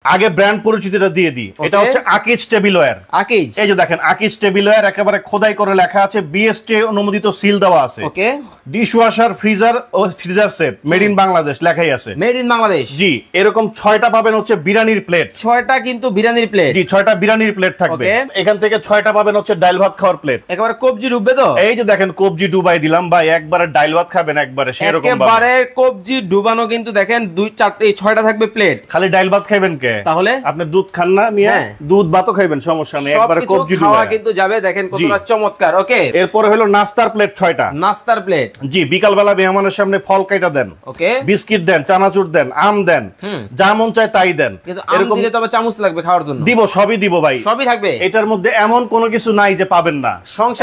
আগে ব্র্যান্ড পরিচিতিটা দিয়ে দিই। এটা হচ্ছে আকিজ টেবিলওয়্যার। আকিজ, এই যে দেখেন আকিজ টেবিলওয়্যার একেবারে খোদাই করে লেখা আছে, বিএসটি অনুমোদিত সিল দেওয়া আছে। ওকে, ডিশওয়াশার, ফ্রিজার ও freezer set made in Bangladesh লেখাই আছে। Made in Bangladesh. জি, এরকম 6টা পাবেন হচ্ছে বিরিয়ানির প্লেট। 6টা কিন্তু বিরিয়ানির প্লেট। জি, 6টা বিরিয়ানির প্লেট থাকবে। এখান থেকে 6টা পাবেন হচ্ছে ডাল ভাত খাওয়ার প্লেট। একেবারে কবজি ডুববে তো। এই যে দেখেন কবজি ডুবাই দিলাম ভাই, একবারে ডাল ভাত খাবেন একবারে সেরকম ভাবে। একেবারে কবজি ডুবানো কিন্তু দেখেন 6টা থাকবে প্লেট। খালি ডাল ভাত খাবেন কে? তাহলে আপনি দুধ খান না মিয়া? দুধ ভাতও খাইবেন, সমস্যা নেই, একবারে কবজি ডুবাই খাওয়া কিন্তু যাবে। দেখেন কতটা চমৎকার। ওকে, এরপর হলো নাস্তার প্লেট 6টা। নাস্তার প্লেট। জি, বিকাল বেলা মেহমানের সামনে ফল কাইটা দেন, ওকে, বিস্কিট দেন, চানাচুর দেন, আম দেন, যা মন চায় তাই দেন। এরকম দিলে তবে চামচ লাগবে খাওয়ার জন্য। দিব, সবই দিব ভাই, সবই থাকবে। এটার মধ্যে এমন কোনো কিছু নাই যে পাবেন না।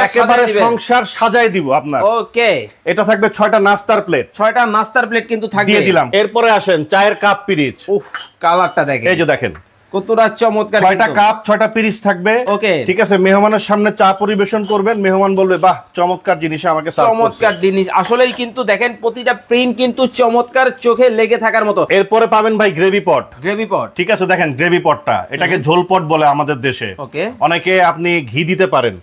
একেবারে সংসার সাজায় দিব আপনার। ওকে, এটা থাকবে 6টা নাস্তার প্লেট। 6টা নাস্তার প্লেট কিন্তু থাকবে, দিয়ে দিলাম। এরপরে আসেন চায়ের কাপ পিরিচ। উফ, কালারটা দেখেন, এই যে দেখেন কতটা চমৎকার। 6টা কাপ, 6টা পিরিচ থাকবে। ওকে, ঠিক আছে, মেহমানের সামনে চা পরিবেশন করবেন, মেহমান বলবে বাহ চমৎকার জিনিস আমাকে সার্ভ করছে। চমৎকার জিনিস আসলেই কিন্তু দেখেন প্রতিটা প্রিন্ট কিন্তু চমৎকার, চোখে লেগে থাকার মতো। এরপরে পাবেন ভাই গ্রেভি পট। গ্রেভি পট, ঠিক আছে, দেখেন গ্রেভি পটটা, এটাকে ঝোল পট বলে আমাদের দেশে। ওকে, অনেকে আপনি ঘি দিতে পারেন,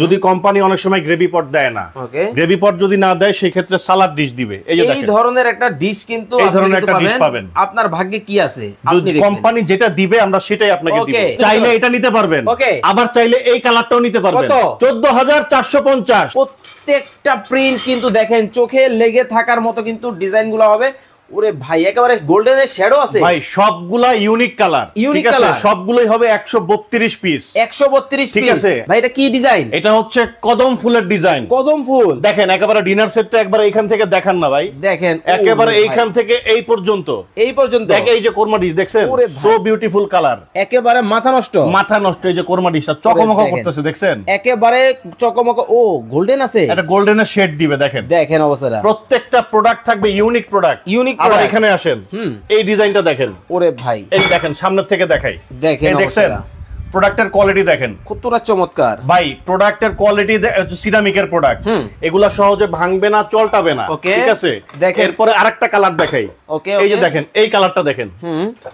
যদি কোম্পানি অনেক সময় গ্রেভি পট দেয় না। ওকে, গ্রেভি পট যদি না দেয় সেই ক্ষেত্রে সালাদ ডিশ দিবে। এই যে দেখেন এই ধরনের একটা ডিশ কিন্তু এই ধরনের একটা ডিশ পাবেন। আপনার ভাগ্যে কি আছে, যদি কোম্পানি যেটা দিবে আমরা সেটাই আপনাকে দিব। চাইলে এটা নিতে পারবেন, ওকে, আবার চাইলে এই কালারটাও নিতে পারবেন। 14,450। প্রত্যেকটা প্রিন্ট কিন্তু দেখেন চোখে লেগে থাকার মতো কিন্তু ডিজাইন গুলো হবে। ওরে ভাই, একেবারে গোল্ডেনের শ্যাডো আছে ভাই, সবগুলা ইউনিক কালার। ঠিক আছে, সবগুলোই হবে 132 পিস। 132 ঠিক আছে ভাই, এটা কি ডিজাইন? এটা হচ্ছে কদম ফুলের ডিজাইন। কদম ফুল দেখেন একেবারে ডিনার সেটটা একবার এইখান থেকে দেখান না ভাই, দেখেন একেবারে এইখান থেকে এই পর্যন্ত, এই পর্যন্ত। দেখেন এই যে কোরমা ডিশ দেখছেন, সো বিউটিফুল কালার, একেবারে মাথা নষ্ট, মাথা নষ্ট। এই যে কোরমা ডিশটা চকমক করতেছে দেখছেন, একেবারে চকমক। ও গোল্ডেন আছে, এটা গোল্ডেনের শেড দিবে। দেখেন দেখেন অবস্থাটা, প্রত্যেকটা প্রোডাক্ট থাকবে ইউনিক প্রোডাক্ট। আবার এখানে আসেন, এই ডিজাইনটা দেখেন। ওরে ভাই, এই দেখেন সামনের থেকে দেখাই, দেখেন দেখছেন প্রোডাক্টের কোয়ালিটি দেখেন কতটা চমৎকার ভাই। প্রোডাক্টের কোয়ালিটি সিরামিকের প্রোডাক্ট, এগুলা সহজে ভাঙবে না, চলটাবে না। ঠিক আছে, দেখেন এরপরে আরেকটা কালার দেখাই। ওকে, এই যে দেখেন এই কালারটা দেখেন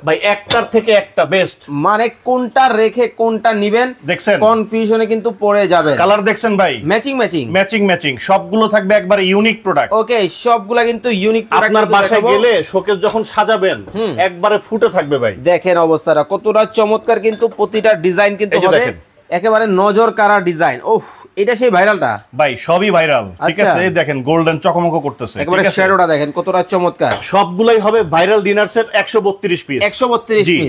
ভাই, একটার থেকে একটা বেস্ট। মানে কোনটা রেখে কোনটা নিবেন দেখছেন, কনফিউশনে কিন্তু পড়ে যাবে। কালার দেখছেন ভাই, ম্যাচিং ম্যাচিং ম্যাচিং ম্যাচিং সবগুলো থাকবে একবারে ইউনিক প্রোডাক্ট। ওকে, সবগুলা কিন্তু ইউনিক প্রোডাক্ট। আপনার বাসায় গেলে শোকেস যখন সাজাবেন একবারে ফুটে থাকবে ভাই। দেখেন অবস্থাটা কতটা চমৎকার, কিন্তু প্রতিটা ডিজাইন কিন্তু হবে একেবারে নজর কাড়া ডিজাইন। ওহ, এটা সেই ভাইরালটা ভাই, সবই ভাইরাল। ঠিক আছে, এই দেখেন গোল্ডেন চকমক করতেছে, একেবারে শ্যাডোটা দেখেন কতটা চমৎকার। সবগুলাই হবে viral dinner set 132 piece. 132 piece.